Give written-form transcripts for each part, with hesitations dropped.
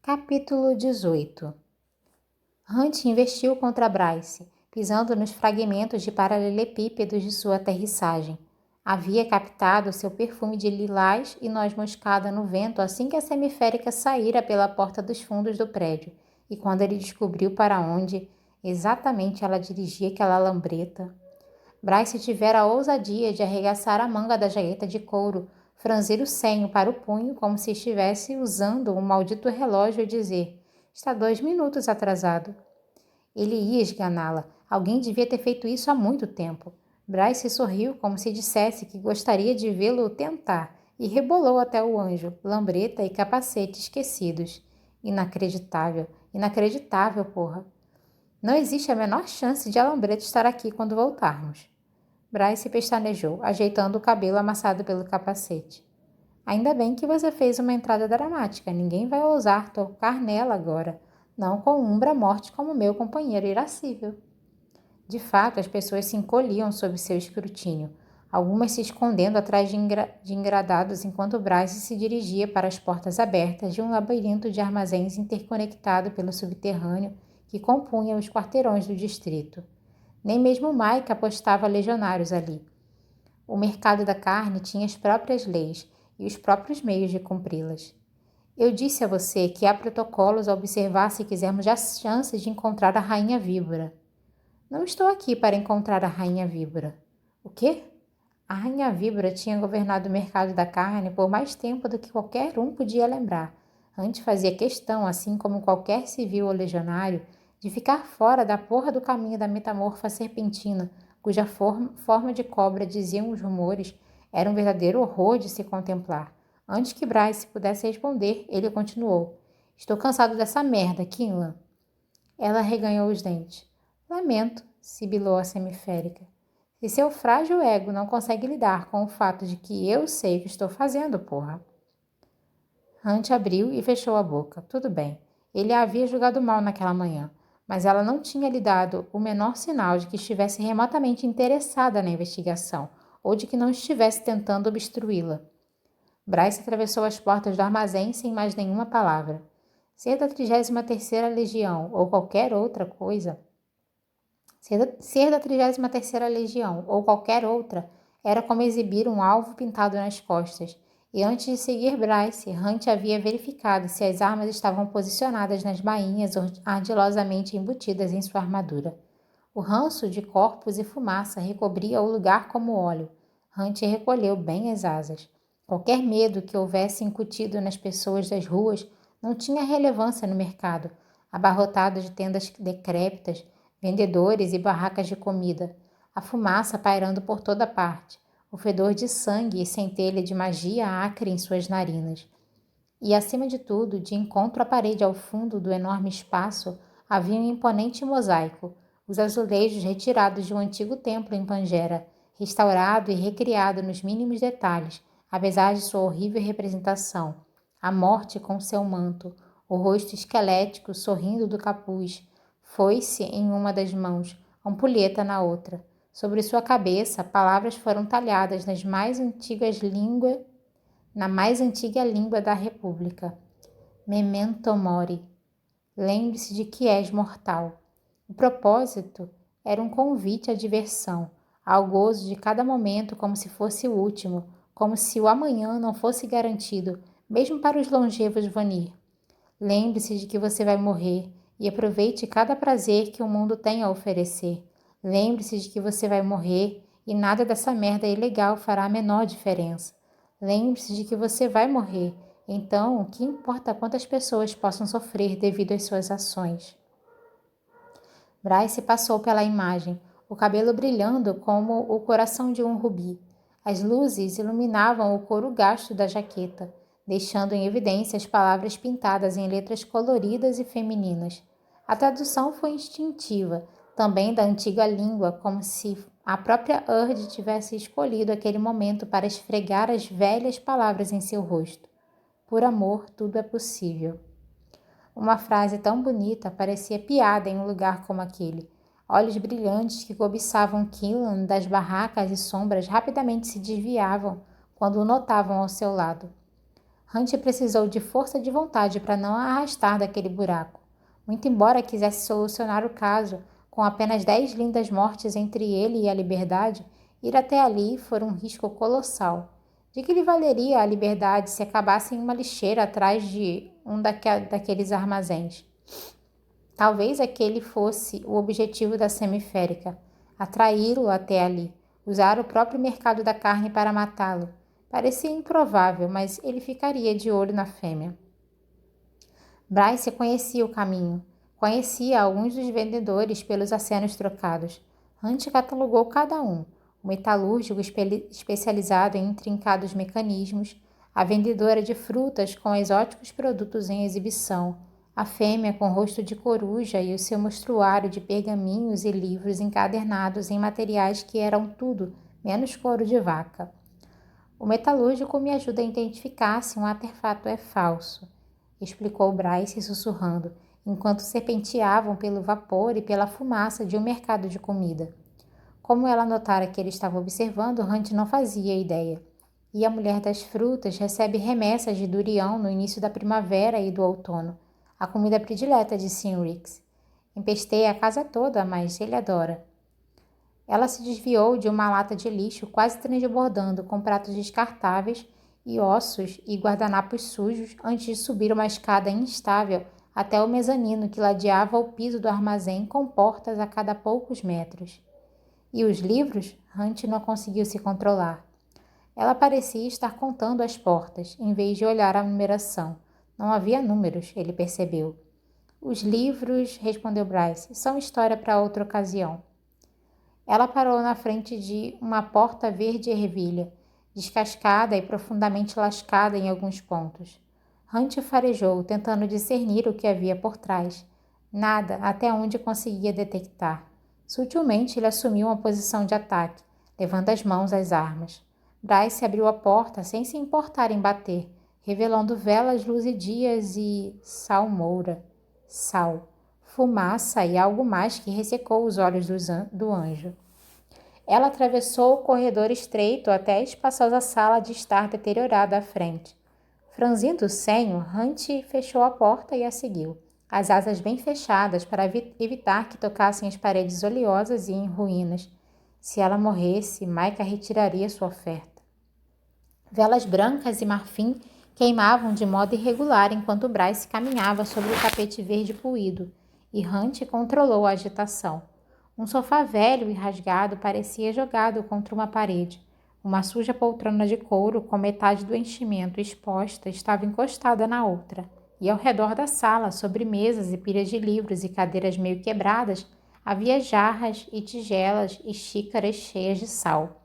Capítulo 18. Hunt investiu contra Bryce, pisando nos fragmentos de paralelepípedos de sua aterrissagem. Havia captado seu perfume de lilás e noz moscada no vento assim que a semiférica saíra pela porta dos fundos do prédio, e quando ele descobriu para onde exatamente ela dirigia aquela lambreta. Bryce tivera a ousadia de arregaçar a manga da jaqueta de couro, franzir o senho para o punho como se estivesse usando um maldito relógio e dizer: "Está 2 minutos atrasado." Ele ia esganá-la. Alguém devia ter feito isso há muito tempo. Bryce sorriu como se dissesse que gostaria de vê-lo tentar e rebolou até o anjo, lambreta e capacete esquecidos. Inacreditável, inacreditável, porra. Não existe a menor chance de a lambreta estar aqui quando voltarmos. Bryce pestanejou, ajeitando o cabelo amassado pelo capacete. Ainda bem que você fez uma entrada dramática. Ninguém vai ousar tocar nela agora. Não com Umbra Morte como meu companheiro irascível. De fato, as pessoas se encolhiam sob seu escrutínio, algumas se escondendo atrás de engradados enquanto Bryce se dirigia para as portas abertas de um labirinto de armazéns interconectado pelo subterrâneo que compunha os quarteirões do distrito. Nem mesmo Mike apostava legionários ali. O mercado da carne tinha as próprias leis e os próprios meios de cumpri-las. Eu disse a você que há protocolos a observar se quisermos as chances de encontrar a Rainha Víbora. Não estou aqui para encontrar a Rainha Víbora. O quê? A Rainha Víbora tinha governado o mercado da carne por mais tempo do que qualquer um podia lembrar. Antes fazia questão, assim como qualquer civil ou legionário, de ficar fora da porra do caminho da metamorfa serpentina, cuja forma de cobra, diziam os rumores, era um verdadeiro horror de se contemplar. Antes que Bryce pudesse responder, ele continuou. Estou cansado dessa merda, Kinlan. Ela reganhou os dentes. Lamento, sibilou a semiférica. Se seu frágil ego não consegue lidar com o fato de que eu sei o que estou fazendo, porra. Hunt abriu e fechou a boca. Tudo bem. Ele a havia julgado mal naquela manhã, mas ela não tinha lhe dado o menor sinal de que estivesse remotamente interessada na investigação ou de que não estivesse tentando obstruí-la. Bryce atravessou as portas do armazém sem mais nenhuma palavra. Ser da 33ª Legião ou qualquer outra coisa... Ser da 33ª Legião ou qualquer outra era como exibir um alvo pintado nas costas, e antes de seguir Bryce, Hunt havia verificado se as armas estavam posicionadas nas bainhas ardilosamente embutidas em sua armadura. O ranço de corpos e fumaça recobria o lugar como óleo. Hunt recolheu bem as asas. Qualquer medo que houvesse incutido nas pessoas das ruas não tinha relevância no mercado, abarrotado de tendas decrépitas, vendedores e barracas de comida, a fumaça pairando por toda parte, o fedor de sangue e centelha de magia acre em suas narinas. E, acima de tudo, de encontro à parede ao fundo do enorme espaço, havia um imponente mosaico, os azulejos retirados de um antigo templo em Pangera, restaurado e recriado nos mínimos detalhes, apesar de sua horrível representação. A morte com seu manto, o rosto esquelético sorrindo do capuz, foice em uma das mãos, ampulheta na outra. Sobre sua cabeça, palavras foram talhadas na mais antiga língua da República. Memento mori. Lembre-se de que és mortal. O propósito era um convite à diversão, ao gozo de cada momento como se fosse o último, como se o amanhã não fosse garantido, mesmo para os longevos Vanir. Lembre-se de que você vai morrer e aproveite cada prazer que o mundo tem a oferecer. Lembre-se de que você vai morrer e nada dessa merda ilegal fará a menor diferença. Lembre-se de que você vai morrer, então o que importa quantas pessoas possam sofrer devido às suas ações? Bryce passou pela imagem, o cabelo brilhando como o coração de um rubi. As luzes iluminavam o couro gasto da jaqueta, deixando em evidência as palavras pintadas em letras coloridas e femininas. A tradução foi instintiva, também da antiga língua, como se a própria Urd tivesse escolhido aquele momento para esfregar as velhas palavras em seu rosto. Por amor, tudo é possível. Uma frase tão bonita parecia piada em um lugar como aquele. Olhos brilhantes que cobiçavam Kinlan das barracas e sombras rapidamente se desviavam quando o notavam ao seu lado. Hunt precisou de força de vontade para não a arrastar daquele buraco. Muito embora quisesse solucionar o caso, com apenas 10 lindas mortes entre ele e a liberdade, ir até ali fora um risco colossal. De que lhe valeria a liberdade se acabasse em uma lixeira atrás de daqueles armazéns? Talvez aquele fosse o objetivo da semiférica, atraí-lo até ali, usar o próprio mercado da carne para matá-lo. Parecia improvável, mas ele ficaria de olho na fêmea. Bryce conhecia o caminho. Conhecia alguns dos vendedores pelos acenos trocados. Hunt catalogou cada um. O metalúrgico especializado em intrincados mecanismos, a vendedora de frutas com exóticos produtos em exibição, a fêmea com rosto de coruja e o seu mostruário de pergaminhos e livros encadernados em materiais que eram tudo menos couro de vaca. O metalúrgico me ajuda a identificar se um artefato é falso, explicou Bryce sussurrando, enquanto serpenteavam pelo vapor e pela fumaça de um mercado de comida. Como ela notara que ele estava observando, Hunt não fazia ideia. E a mulher das frutas recebe remessas de durião no início da primavera e do outono, a comida predileta de Sr. Rix. Empesteia a casa toda, mas ele adora. Ela se desviou de uma lata de lixo, quase transbordando, com pratos descartáveis e ossos e guardanapos sujos, antes de subir uma escada instável até o mezanino que ladeava o piso do armazém com portas a cada poucos metros. E os livros? Hunt não conseguiu se controlar. Ela parecia estar contando as portas, em vez de olhar a numeração. Não havia números, ele percebeu. Os livros, respondeu Bryce, são história para outra ocasião. Ela parou na frente de uma porta verde ervilha, descascada e profundamente lascada em alguns pontos. Hunt farejou, tentando discernir o que havia por trás. Nada, até onde conseguia detectar. Sutilmente ele assumiu uma posição de ataque, levando as mãos às armas. Bryce abriu a porta sem se importar em bater, revelando velas luzidias e salmoura, sal, fumaça e algo mais que ressecou os olhos do anjo. Ela atravessou o corredor estreito até a espaçosa sala de estar deteriorada à frente. Franzindo o senho, Hunt fechou a porta e a seguiu, as asas bem fechadas para evitar que tocassem as paredes oleosas e em ruínas. Se ela morresse, Micah retiraria sua oferta. Velas brancas e marfim queimavam de modo irregular enquanto Bryce caminhava sobre o tapete verde puído, e Hunt controlou a agitação. Um sofá velho e rasgado parecia jogado contra uma parede. Uma suja poltrona de couro com metade do enchimento exposta estava encostada na outra, e ao redor da sala, sobre mesas e pilhas de livros e cadeiras meio quebradas, havia jarras e tigelas e xícaras cheias de sal.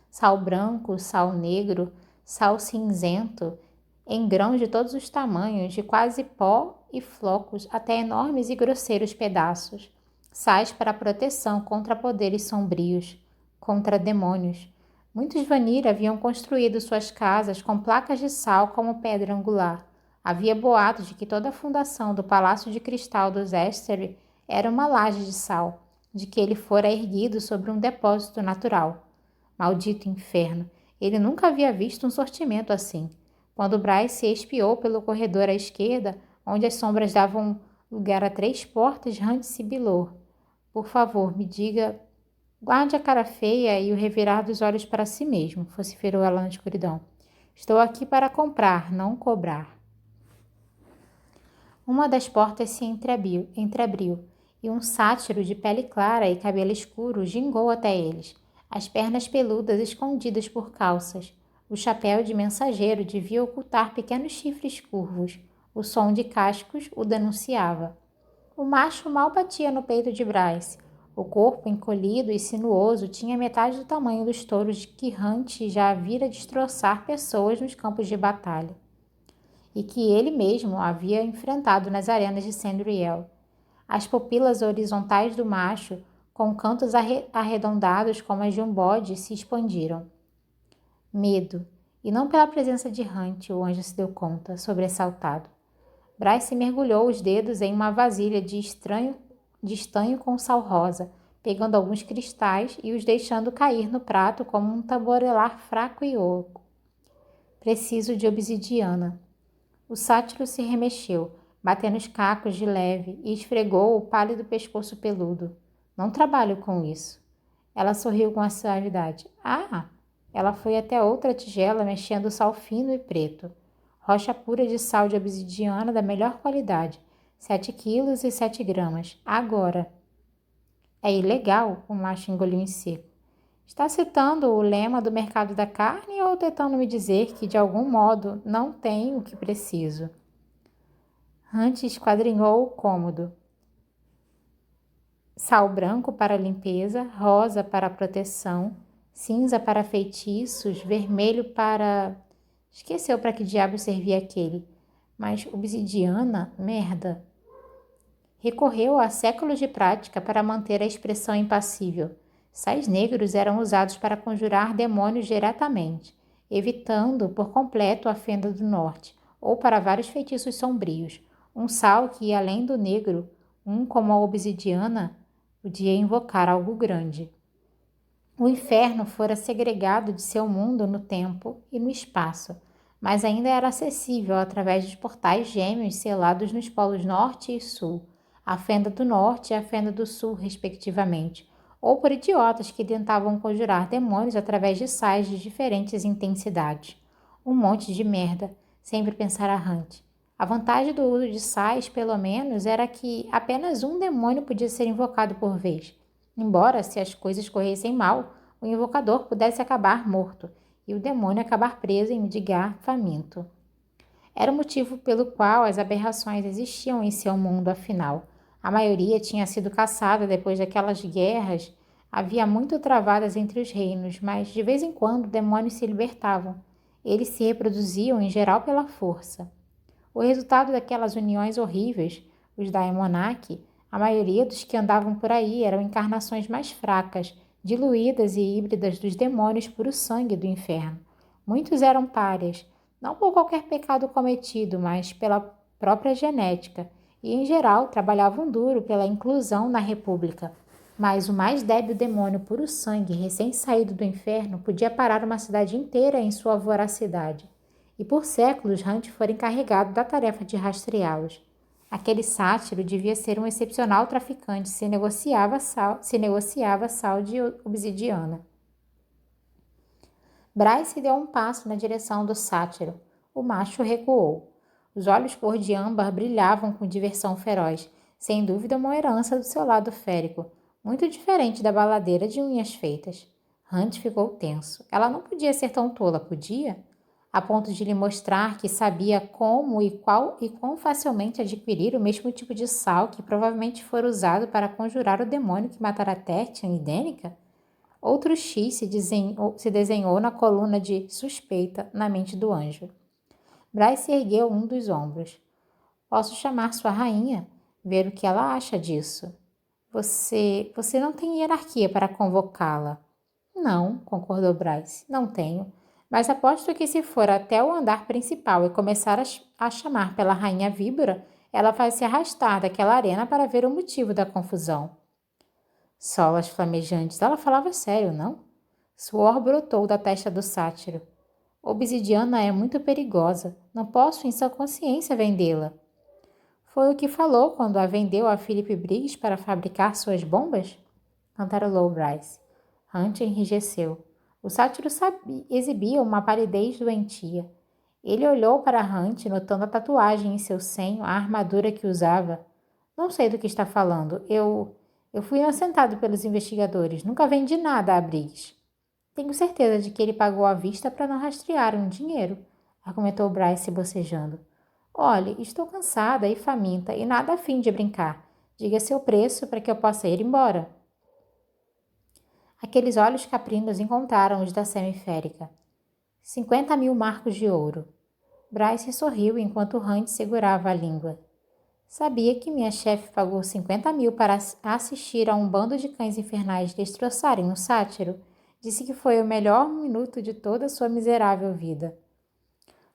Sal branco, sal negro, sal cinzento, em grãos de todos os tamanhos, de quase pó e flocos até enormes e grosseiros pedaços. Sais para proteção contra poderes sombrios, contra demônios. Muitos Vanir haviam construído suas casas com placas de sal como pedra angular. Havia boatos de que toda a fundação do Palácio de Cristal dos Ester era uma laje de sal, de que ele fora erguido sobre um depósito natural. Maldito inferno! Ele nunca havia visto um sortimento assim. Quando Bryce espiou pelo corredor à esquerda, onde as sombras davam lugar a 3 portas, Hunt sibilou. Por favor, me diga... Guarde a cara feia e o revirar dos olhos para si mesmo, vociferou ela na escuridão. Estou aqui para comprar, não cobrar. Uma das portas se entreabriu e um sátiro de pele clara e cabelo escuro gingou até eles, as pernas peludas escondidas por calças. O chapéu de mensageiro devia ocultar pequenos chifres curvos. O som de cascos o denunciava. O macho mal batia no peito de Bryce. O corpo encolhido e sinuoso tinha metade do tamanho dos touros que Hunt já vira destroçar pessoas nos campos de batalha, e que ele mesmo havia enfrentado nas arenas de Sandriel. As pupilas horizontais do macho, com cantos arredondados como as de um bode, se expandiram. Medo, e não pela presença de Hunt, o anjo se deu conta, sobressaltado. Bryce mergulhou os dedos em uma vasilha de estanho com sal rosa, pegando alguns cristais e os deixando cair no prato como um tamborelar fraco e oco. Preciso de obsidiana. O sátiro se remexeu, batendo os cacos de leve e esfregou o pálido pescoço peludo. Não trabalho com isso. Ela sorriu com a suavidade. Ah! Ela foi até outra tigela mexendo sal fino e preto. Rocha pura de sal de obsidiana da melhor qualidade. 7 quilos e 7 gramas. Agora. É ilegal, o macho engoliu em seco. Está citando o lema do mercado da carne ou tentando me dizer que, de algum modo, não tenho o que preciso? Hunt esquadrinhou o cômodo. Sal branco para limpeza, rosa para proteção, cinza para feitiços, vermelho para... Esqueceu para que diabo servia aquele. Mas obsidiana? Merda. Recorreu a séculos de prática para manter a expressão impassível. Sais negros eram usados para conjurar demônios diretamente, evitando por completo a fenda do norte, ou para vários feitiços sombrios. Um sal que, além do negro, como a obsidiana, podia invocar algo grande. O inferno fora segregado de seu mundo no tempo e no espaço, mas ainda era acessível através dos portais gêmeos selados nos polos norte e sul, a fenda do norte e a fenda do sul, respectivamente, ou por idiotas que tentavam conjurar demônios através de sais de diferentes intensidades. Um monte de merda, sempre pensara Hunt. A vantagem do uso de sais, pelo menos, era que apenas um demônio podia ser invocado por vez. Embora, se as coisas corressem mal, o invocador pudesse acabar morto e o demônio acabar preso em Midgar faminto. Era o motivo pelo qual as aberrações existiam em seu mundo, afinal. A maioria tinha sido caçada depois daquelas guerras. Havia muito travadas entre os reinos, mas de vez em quando demônios se libertavam. Eles se reproduziam, em geral, pela força. O resultado daquelas uniões horríveis, os Daemonaki, a maioria dos que andavam por aí eram encarnações mais fracas, diluídas e híbridas dos demônios puro sangue do inferno. Muitos eram párias, não por qualquer pecado cometido, mas pela própria genética, e em geral trabalhavam duro pela inclusão na República. Mas o mais débil demônio puro sangue, recém-saído do inferno, podia parar uma cidade inteira em sua voracidade. E por séculos Hunt fora encarregado da tarefa de rastreá-los. Aquele sátiro devia ser um excepcional traficante se negociava sal de obsidiana. Bryce deu um passo na direção do sátiro. O macho recuou. Os olhos cor de âmbar brilhavam com diversão feroz, sem dúvida uma herança do seu lado férico, muito diferente da baladeira de unhas feitas. Hunt ficou tenso. Ela não podia ser tão tola, podia? A ponto de lhe mostrar que sabia como e quão facilmente adquirir o mesmo tipo de sal que provavelmente fora usado para conjurar o demônio que matara Tertian e Dênica? Outro X se desenhou na coluna de suspeita na mente do anjo. Bryce ergueu um dos ombros. Posso chamar sua rainha, ver o que ela acha disso. Você não tem hierarquia para convocá-la. Não, concordou Bryce, não tenho. Mas aposto que se for até o andar principal e começar a chamar pela rainha víbora, ela vai se arrastar daquela arena para ver o motivo da confusão. Solas flamejantes. Ela falava sério, não? Suor brotou da testa do sátiro. Obsidiana é muito perigosa. Não posso, em sua consciência, vendê-la. Foi o que falou quando a vendeu a Philip Briggs para fabricar suas bombas? Cantarolou Bryce. Hunt enrijeceu. O sátiro exibia uma palidez doentia. Ele olhou para Hunt, notando a tatuagem em seu senho, a armadura que usava. Não sei do que está falando. Eu fui inocentado pelos investigadores. Nunca vendi nada a Briggs. Tenho certeza de que ele pagou à vista para não rastrear um dinheiro, argumentou Bryce bocejando. Olhe, estou cansada e faminta e nada a fim de brincar. Diga seu preço para que eu possa ir embora. Aqueles olhos caprinos encontraram os da semiférica. 50.000 marcos de ouro. Bryce sorriu enquanto Hunt segurava a língua. Sabia que minha chefe pagou 50.000 para assistir a um bando de cães infernais destroçarem um sátiro? Disse que foi o melhor minuto de toda a sua miserável vida.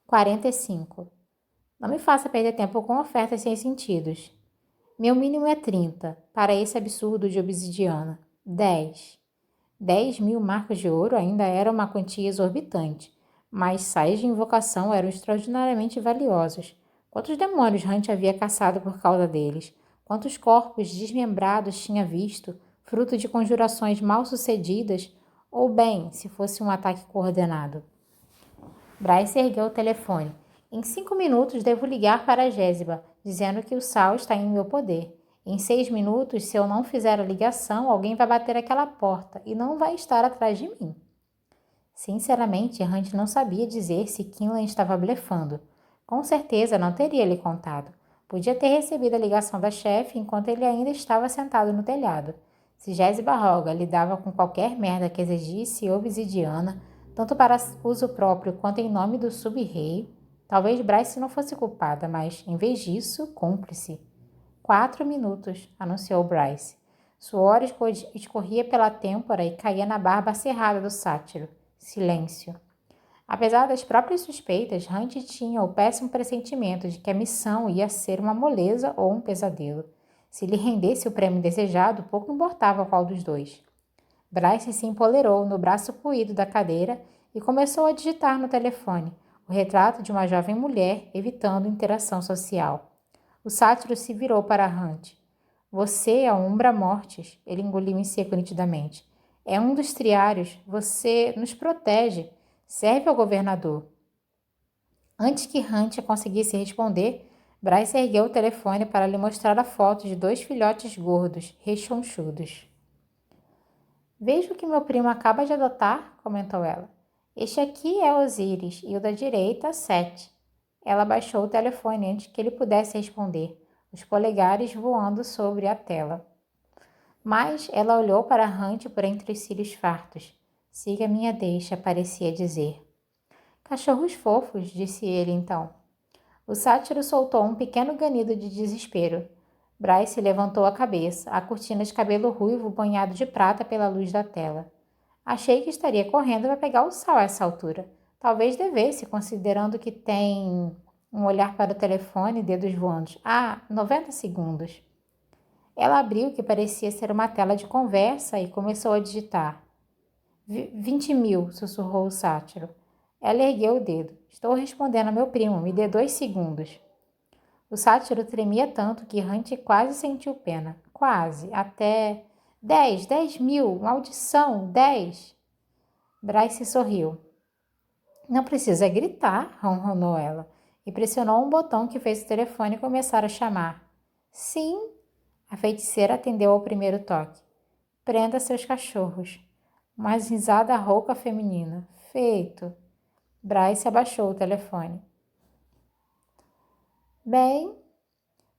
45. Não me faça perder tempo com ofertas sem sentidos. Meu mínimo é 30, para esse absurdo de obsidiana. 10. 10.000 marcos de ouro ainda era uma quantia exorbitante, mas sais de invocação eram extraordinariamente valiosos. Quantos demônios Hunt havia caçado por causa deles? Quantos corpos desmembrados tinha visto, fruto de conjurações mal sucedidas, ou bem, se fosse um ataque coordenado? Bryce ergueu o telefone. Em 5 minutos devo ligar para Jéssica, dizendo que o sal está em meu poder. Em 6 minutos, se eu não fizer a ligação, alguém vai bater aquela porta e não vai estar atrás de mim. Sinceramente, Hunt não sabia dizer se Kinlan estava blefando. Com certeza não teria lhe contado. Podia ter recebido a ligação da chefe enquanto ele ainda estava sentado no telhado. Se Jéssica Roga lidava com qualquer merda que exigisse obsidiana, tanto para uso próprio quanto em nome do sub-rei, talvez Bryce não fosse culpada, mas, em vez disso, cúmplice. 4 minutos, anunciou Bryce. Suor escorria pela têmpora e caía na barba cerrada do sátiro. Silêncio. Apesar das próprias suspeitas, Hunt tinha o péssimo pressentimento de que a missão ia ser uma moleza ou um pesadelo. Se lhe rendesse o prêmio desejado, pouco importava qual dos dois. Bryce se empolerou no braço puído da cadeira e começou a digitar no telefone o retrato de uma jovem mulher, evitando interação social. O sátiro se virou para Hunt. Você é a Umbra Mortis, ele engoliu em seco nitidamente. É um dos triários, você nos protege, serve ao governador. Antes que Hunt conseguisse responder, Bryce ergueu o telefone para lhe mostrar a foto de 2 filhotes gordos, rechonchudos. Vejo que meu primo acaba de adotar, comentou ela. Este aqui é Osíris e o da direita, Sete. Ela baixou o telefone antes que ele pudesse responder, os polegares voando sobre a tela. Mas ela olhou para Hunt por entre os cílios fartos. Siga minha deixa, parecia dizer. Cachorros fofos, disse ele então. O sátiro soltou um pequeno ganido de desespero. Bryce levantou a cabeça, a cortina de cabelo ruivo banhado de prata pela luz da tela. Achei que estaria correndo para pegar o sal a essa altura. Talvez devesse, considerando que tem um olhar para o telefone e dedos voando. 90 segundos. Ela abriu o que parecia ser uma tela de conversa e começou a digitar. 20 mil, sussurrou o sátiro. Ela ergueu o dedo. Estou respondendo a meu primo, me dê 2 segundos. O sátiro tremia tanto que Hunt quase sentiu pena. Quase. Até 10 mil, maldição, 10. Bryce sorriu. Não precisa gritar, ronronou ela, e pressionou um botão que fez o telefone começar a chamar. Sim, a feiticeira atendeu ao primeiro toque. Prenda seus cachorros. Uma risada rouca feminina. Feito. Bryce abaixou o telefone. Bem,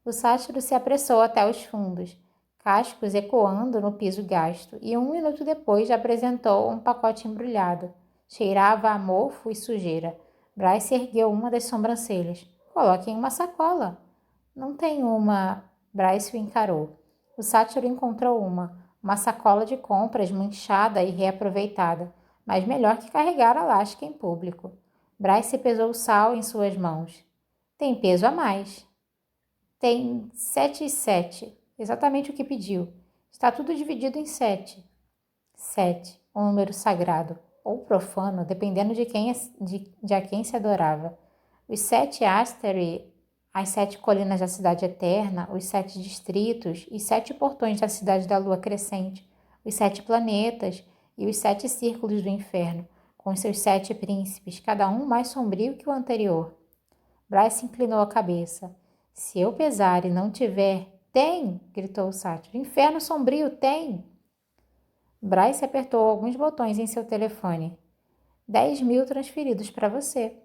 o sátiro se apressou até os fundos, cascos ecoando no piso gasto, e 1 minuto depois apresentou um pacote embrulhado. Cheirava a mofo e sujeira. Bryce ergueu uma das sobrancelhas. Coloque em uma sacola. Não tem uma. Bryce o encarou. O sátiro encontrou uma sacola de compras manchada e reaproveitada, mas melhor que carregar a lasca em público. Bryce pesou o sal em suas mãos. Tem peso a mais. Tem 7 e 7, exatamente o que pediu. Está tudo dividido em 7. 7, um número sagrado, ou profano, dependendo de a quem se adorava. Os 7 Asteri, as 7 colinas da cidade eterna, os 7 distritos, os 7 portões da cidade da lua crescente, os 7 planetas e os 7 círculos do inferno, com seus 7 príncipes, cada um mais sombrio que o anterior. Bryce inclinou a cabeça. Se eu pesar e não tiver... Tem! Gritou o sátiro. Inferno sombrio, tem! Bryce apertou alguns botões em seu telefone. 10 mil transferidos para você.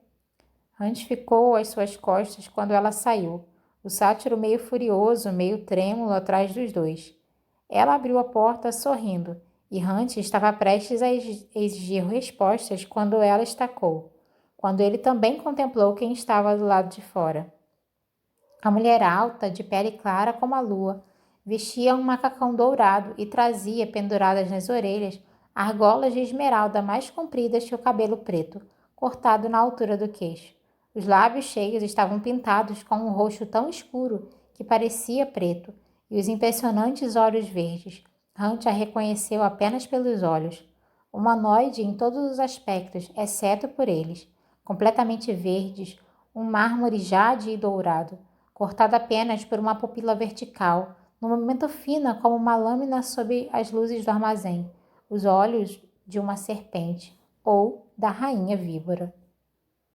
Hunt ficou às suas costas quando ela saiu. O sátiro meio furioso, meio trêmulo atrás dos dois. Ela abriu a porta sorrindo, e Hunt estava prestes a exigir respostas quando ela estacou. Quando ele também contemplou quem estava do lado de fora. A mulher alta, de pele clara como a lua, vestia um macacão dourado e trazia, penduradas nas orelhas, argolas de esmeralda mais compridas que o cabelo preto, cortado na altura do queixo. Os lábios cheios estavam pintados com um roxo tão escuro que parecia preto, e os impressionantes olhos verdes. Hunt a reconheceu apenas pelos olhos. Humanoide em todos os aspectos, exceto por eles, completamente verdes, um mármore jade e dourado, cortado apenas por uma pupila vertical, num movimento fino como uma lâmina sob as luzes do armazém, os olhos de uma serpente ou da rainha víbora.